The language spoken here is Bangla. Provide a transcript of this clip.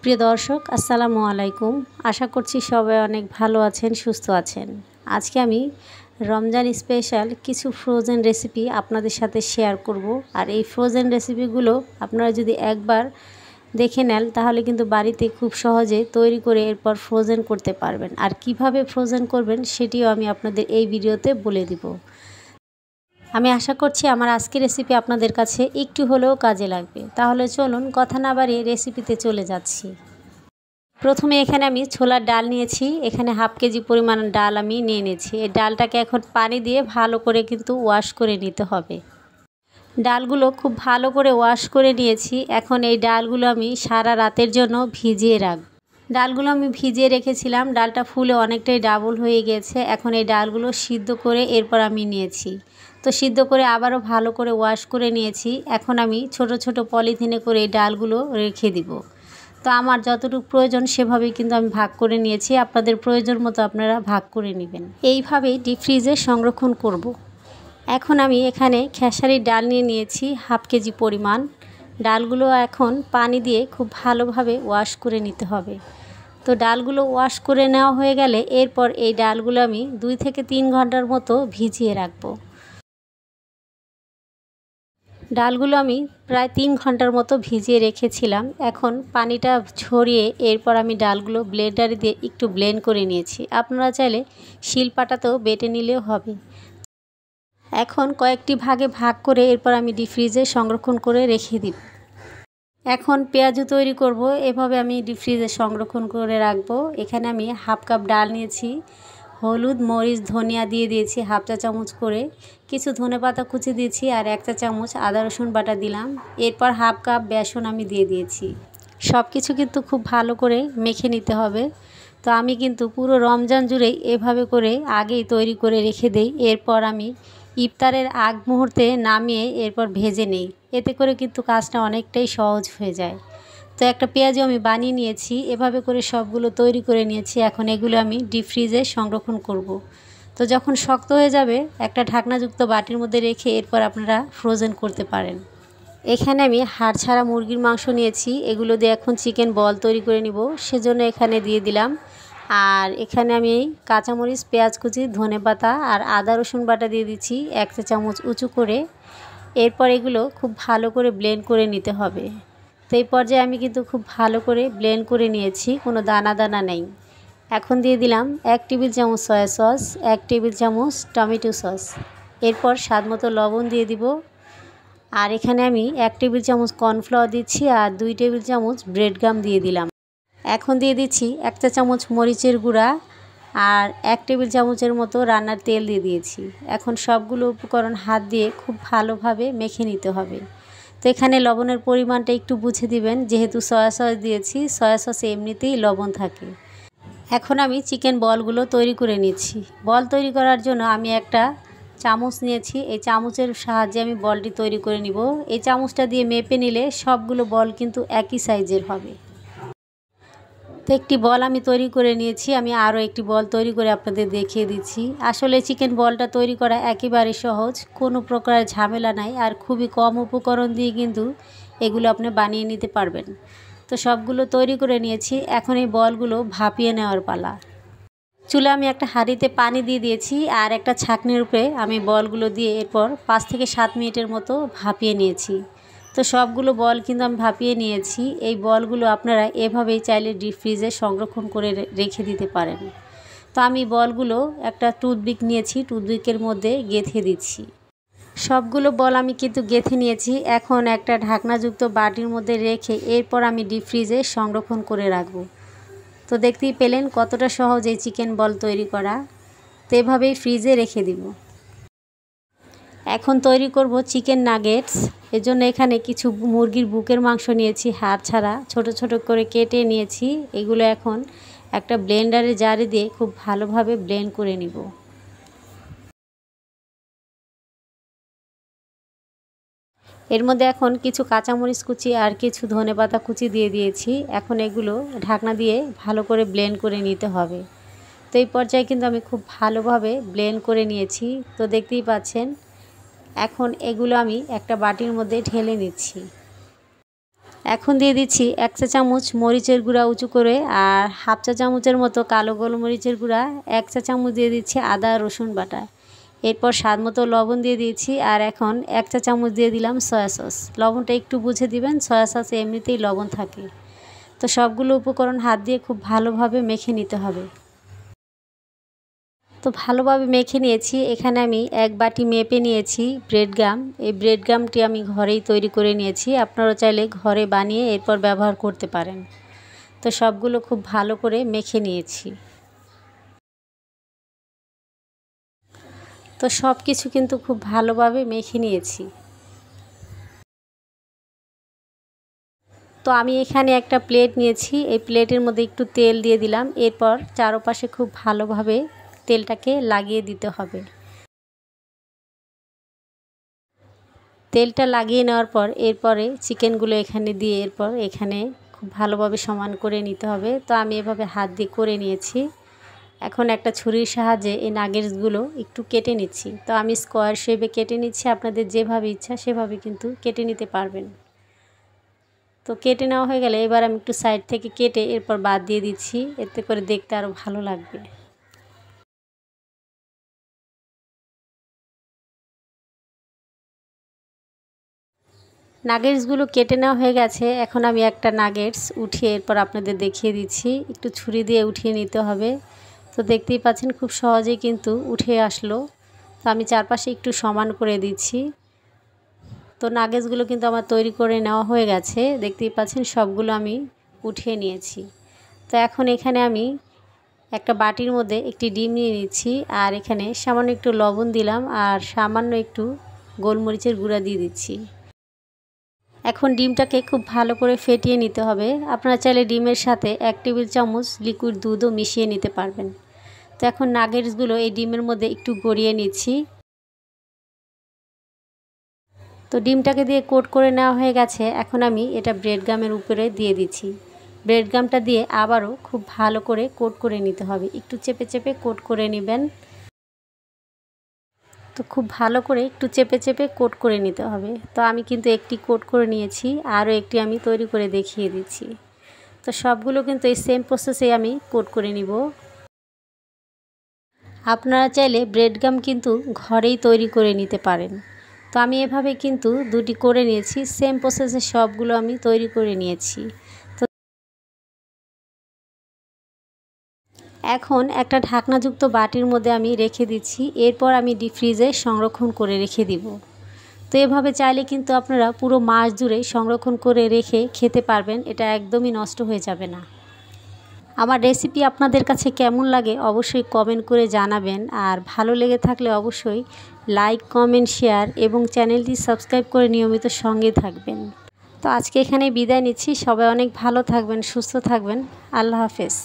প্রিয় দর্শক আসসালামু আলাইকুম। আশা করছি সবাই অনেক ভালো আছেন, সুস্থ আছেন। আজকে আমি রমজান স্পেশাল কিছু ফ্রোজেন রেসিপি আপনাদের সাথে শেয়ার করব। আর এই ফ্রোজেন রেসিপিগুলো আপনারা যদি একবার দেখে নেন তাহলে কিন্তু বাড়িতে খুব সহজে তৈরি করে এরপর ফ্রোজেন করতে পারবেন। আর কিভাবে ফ্রোজেন করবেন সেটিও আমি আপনাদের এই ভিডিওতে বলে দিব। আমি আশা করছি আমার আজকের রেসিপি আপনাদের কাছে একটু হলেও কাজে লাগবে। তাহলে চলুন কথা না বাড়িয়ে রেসিপিতে চলে যাচ্ছি। প্রথমে এখানে আমি ছোলার ডাল নিয়েছি। এখানে হাফ কেজি পরিমাণ ডাল আমি নিয়ে নিয়েছি। এই ডালটাকে এখন পানি দিয়ে ভালো করে কিন্তু ওয়াশ করে নিতে হবে। ডালগুলো খুব ভালো করে ওয়াশ করে নিয়েছি। এখন এই ডালগুলো আমি সারা রাতের জন্য ভিজিয়ে রাখব। ডালগুলো আমি ভিজিয়ে রেখেছিলাম, ডালটা ফুলে অনেকটাই ডাবল হয়ে গেছে। এখন এই ডালগুলো সিদ্ধ করে এরপর আমি নিয়েছি। তো সিদ্ধ করে আবারও ভালো করে ওয়াশ করে নিয়েছি। এখন আমি ছোট ছোট পলিথিনে করে এই ডালগুলো রেখে দিব। তো আমার যতটুকু প্রয়োজন সেভাবেই কিন্তু আমি ভাগ করে নিয়েছি। আপনাদের প্রয়োজন মতো আপনারা ভাগ করে নেবেন। এইভাবেই ডিপ ফ্রিজে সংরক্ষণ করব। এখন আমি এখানে খেসারির ডাল নিয়ে নিয়েছি হাফ কেজি পরিমাণ। ডালগুলো এখন পানি দিয়ে খুব ভালোভাবে ওয়াশ করে নিতে হবে। তো ডালগুলো ওয়াশ করে নেওয়া হয়ে গেলে এরপর এই ডালগুলো আমি 2 থেকে 3 ঘন্টার মতো ভিজিয়ে রাখব। ডালগুলো আমি প্রায় 3 ঘন্টার মতো ভিজিয়ে রেখেছিলাম। এখন পানিটা ঝরিয়ে এরপর আমি ডালগুলো ব্লেন্ডারে দিয়ে একটু ব্লেন্ড করে নিয়েছি। আপনারা চাইলে শিলপাটাতেও বেটে নিলেও হবে। এখন কয়েকটি ভাগে ভাগ করে এরপর আমি ডিপ ফ্রিজে সংরক্ষণ করে রেখে দিব। এখন পেঁয়াজু তৈরি করব। এভাবে আমি ডিপ ফ্রিজে সংরক্ষণ করে রাখবো। এখানে আমি হাফ কাপ ডাল নিয়েছি। হলুদ, মরিচ, ধনিয়া দিয়ে দিয়েছি হাফ চা চামচ করে। কিছু ধনেপাতা কুচি দিয়েছি আর 1 চা চামচ আদা রসুন বাটা দিলাম। এরপর হাফ কাপ বেসন আমি দিয়ে দিয়েছি। সব কিছু কিন্তু খুব ভালো করে মেখে নিতে হবে। তো আমি কিন্তু পুরো রমজান জুড়েই এভাবে করে আগেই তৈরি করে রেখে দেই। এরপর আমি ইফতারের আগ মুহূর্তে নামিয়ে এরপর ভেজে নেই। এতে করে কিন্তু কাজটা অনেকটাই সহজ হয়ে যায়। তো একটা পেঁয়াজও আমি বানিয়ে নিয়েছি। এভাবে করে সবগুলো তৈরি করে নিয়েছি। এখন এগুলো আমি ডিপ ফ্রিজে সংরক্ষণ করব। তো যখন শক্ত হয়ে যাবে একটা ঢাকনাযুক্ত বাটির মধ্যে রেখে এরপর আপনারা ফ্রোজেন করতে পারেন। এখানে আমি হাড় ছাড়া মুরগির মাংস নিয়েছি। এগুলো দিয়ে এখন চিকেন বল তৈরি করে নিব, সেজন্য এখানে দিয়ে দিলাম। আর এখানে আমি কাঁচামরিচ, পেঁয়াজ কুচি, ধনেপাতা আর আদা রসুন বাটা দিয়ে দিচ্ছি 1 চা চামচ উঁচু করে। এরপর এগুলো খুব ভালো করে ব্লেন্ড করে নিতে হবে। তো এই পর্যায়ে আমি কিন্তু খুব ভালো করে ব্লেন্ড করে নিয়েছি, কোনো দানা দানা নেই। এখন দিয়ে দিলাম 1 টেবিল চামচ সয়া সস, 1 টেবিল চামচ টমেটো সস। এরপর স্বাদমতো লবণ দিয়ে দিব। আর এখানে আমি 1 টেবিল চামচ কর্নফ্লাওয়ার দিচ্ছি আর 2 টেবিল চামচ ব্রেড গাম দিয়ে দিলাম। এখন দিয়ে দিচ্ছি 1 চা চামচ মরিচের গুঁড়া আর 1 টেবিল চামচের মতো রান্নার তেল দিয়ে দিয়েছি। এখন সবগুলো উপকরণ হাত দিয়ে খুব ভালোভাবে মেখে নিতে হবে। তো এখানে লবণের পরিমাণটা একটু বুঝে দিবেন, যেহেতু সয়া সস দিয়েছি, সয়া সসে এমনিতেই লবণ থাকে। এখন আমি চিকেন বলগুলো তৈরি করে নিচ্ছি। বল তৈরি করার জন্য আমি একটা চামচ নিয়েছি। এই চামচের সাহায্যে আমি বলটি তৈরি করে নিব। এই চামচটা দিয়ে মেপে নিলে সবগুলো বল কিন্তু একই সাইজের হবে। তো একটি বল আমি তৈরি করে নিয়েছি। আমি আরও একটি বল তৈরি করে আপনাদের দেখিয়ে দিচ্ছি। আসলে চিকেন বলটা তৈরি করা একেবারে সহজ, কোনো প্রকার ঝামেলা নাই। আর খুবই কম উপকরণ দিয়ে কিন্তু এগুলো আপনি বানিয়ে নিতে পারবেন। তো সবগুলো তৈরি করে নিয়েছি। এখন এই বলগুলো ভাপিয়ে নেওয়ার পালা। চুলে আমি একটা হাঁড়িতে পানি দিয়ে দিয়েছি আর একটা ছাঁকনির উপরে আমি বলগুলো দিয়ে এরপর 5 থেকে 7 মিনিটের মতো ভাপিয়ে নিয়েছি। তো সবগুলো বল কিন্তু আমি ভাপিয়ে নিয়েছি। এই বলগুলো আপনারা এভাবেই চাইলে ডিপ ফ্রিজে সংরক্ষণ করে রেখে দিতে পারেন। তো আমি বলগুলো একটা টুথপিক নিয়েছি, টুথপিকের মধ্যে গেঁথে দিচ্ছি। সবগুলো বল আমি কিন্তু গেঁথে নিয়েছি। এখন একটা ঢাকনাযুক্ত বাটির মধ্যে রেখে এরপর আমি ডিপ ফ্রিজে সংরক্ষণ করে রাখব। তো দেখতেই পেলেন কতটা সহজ এই চিকেন বল তৈরি করা। তো এভাবেই ফ্রিজে রেখে দিব। এখন তৈরি করব চিকেন নাগেটস। এর জন্য এখানে কিছু মুরগির বুকের মাংস নিয়েছি, হাড় ছাড়া ছোট ছোট করে কেটে নিয়েছি। এগুলো এখন একটা ব্লেন্ডারে জারে দিয়ে খুব ভালোভাবে ব্লেন্ড করে নিব। এর মধ্যে এখন কিছু কাঁচামরিচ কুচি আর কিছু ধনেপাতা কুচি দিয়ে দিয়েছি। এখন এগুলো ঢাকনা দিয়ে ভালো করে ব্লেন্ড করে নিতে হবে। তো এই পর্যায়ে কিন্তু আমি খুব ভালোভাবে ব্লেন্ড করে নিয়েছি। তো দেখতেই পাচ্ছেন। এখন এগুলো আমি একটা বাটির মধ্যে ঢেলে নিচ্ছি। এখন দিয়ে দিচ্ছি 1 চা চামচ মরিচের গুঁড়া উঁচু করে, আর হাফ চা চামচের মতো কালো গোলমরিচের গুঁড়া, 1 চা চামচ দিয়ে দিচ্ছি আদা রসুন বাটা। এরপর স্বাদ মতো লবণ দিয়ে দিয়েছি, আর এখন 1 চা চামচ দিয়ে দিলাম সয়া সস। লবণটা একটু বুঝে দিবেন, সয়া সসে এমনিতেই লবণ থাকে। তো সবগুলো উপকরণ হাত দিয়ে খুব ভালোভাবে মেখে নিতে হবে। তো ভালোভাবে মেখে নিয়েছি। এখানে আমি 1 বাটি মেপে নিয়েছি ব্রেড গাম। এই ব্রেড গামটি আমি ঘরেই তৈরি করে নিয়েছি, আপনারা চাইলে ঘরে বানিয়ে এরপর ব্যবহার করতে পারেন। তো সবগুলো খুব ভালো করে মেখে নিয়েছি। তো সব কিছু কিন্তু খুব ভালোভাবে মেখে নিয়েছি। তো আমি এখানে একটা প্লেট নিয়েছি, এই প্লেটের মধ্যে একটু তেল দিয়ে দিলাম। এরপর চারপাশে খুব ভালোভাবে তেলটাকে লাগিয়ে দিতে হবে। তেলটা লাগিয়ে নেওয়ার পর এরপরে চিকেনগুলো এখানে দিয়ে এরপর এখানে খুব ভালোভাবে সমান করে নিতে হবে। তো আমি এভাবে হাত দিয়ে করে নিয়েছি। এখন একটা ছুরির সাহায্যে এই নাগেটসগুলো একটু কেটে নিচ্ছি। তো আমি স্কোয়ার শেপে কেটে নিচ্ছি, আপনাদের যেভাবে ইচ্ছা সেভাবে কিন্তু কেটে নিতে পারবেন। তো কেটে নেওয়া হয়ে গেলে এবার আমি একটু সাইড থেকে কেটে এরপর বাদ দিয়ে দিচ্ছি, এতে করে দেখতে আরও ভালো লাগবে। নাগেটসগুলো কেটে নেওয়া হয়ে গেছে। এখন আমি একটা নাগেটস উঠিয়ে এরপর আপনাদের দেখিয়ে দিচ্ছি। একটু ছুরি দিয়ে উঠিয়ে নিতে হবে। তো দেখতেই পাচ্ছেন খুব সহজেই কিন্তু উঠে আসলো। তো আমি চারপাশে একটু সমান করে দিচ্ছি। তো নাগেটসগুলো কিন্তু আমার তৈরি করে নেওয়া হয়ে গেছে, দেখতেই পাচ্ছেন সবগুলো আমি উঠিয়ে নিয়েছি। তো এখন এখানে আমি একটা বাটির মধ্যে একটি ডিম নিয়ে নিচ্ছি, আর এখানে সামান্য একটু লবণ দিলাম, আর সামান্য একটু গোলমরিচের গুঁড়া দিয়ে দিচ্ছি। এখন ডিমটাকে খুব ভালো করে ফেটিয়ে নিতে হবে। আপনারা চাইলে ডিমের সাথে 1 টেবিল চামচ লিকুইড দুধও মিশিয়ে নিতে পারবেন। তো এখন নাগেটসগুলো এই ডিমের মধ্যে একটু গড়িয়ে নিচ্ছি। তো ডিমটাকে দিয়ে কোট করে নেওয়া হয়ে গেছে। এখন আমি এটা ব্রেড গামের উপরে দিয়ে দিচ্ছি। ব্রেড গামটা দিয়ে আবারও খুব ভালো করে কোট করে নিতে হবে, একটু চেপে চেপে কোট করে নেবেন। তো খুব ভালো করে একটু চেপে চেপে কোট করে নিতে হবে। তো আমি কিন্তু একটি কোট করে নিয়েছি, আরও একটি আমি তৈরি করে দেখিয়ে দিচ্ছি। তো সবগুলো কিন্তু এই সেম প্রসেসে আমি কোট করে নিব। আপনারা চাইলে ব্রেড গাম কিন্তু ঘরেই তৈরি করে নিতে পারেন। তো আমি এভাবে কিন্তু দুটি করে নিয়েছি, সেম প্রসেসে সবগুলো আমি তৈরি করে নিয়েছি। তো এখন একটা ঢাকনাযুক্ত বাটির মধ্যে আমি রেখে দিচ্ছি, এরপর আমি ডিপ ফ্রিজে সংরক্ষণ করে রেখে দিব। তো এভাবে চাইলে কিন্তু আপনারা পুরো মাস জুড়ে সংরক্ষণ করে রেখে খেতে পারবেন, এটা একদমই নষ্ট হয়ে যাবে না। আমার রেসিপি আপনাদের কাছে কেমন লাগে অবশ্যই কমেন্ট করে জানাবেন, আর ভালো লেগে থাকলে অবশ্যই লাইক কমেন্ট শেয়ার এবং চ্যানেলটি সাবস্ক্রাইব করে নিয়মিত সঙ্গে থাকবেন। তো আজকে এখানে বিদায় নিচ্ছি। সবাই অনেক ভালো থাকবেন, সুস্থ থাকবেন। আল্লাহ হাফেজ।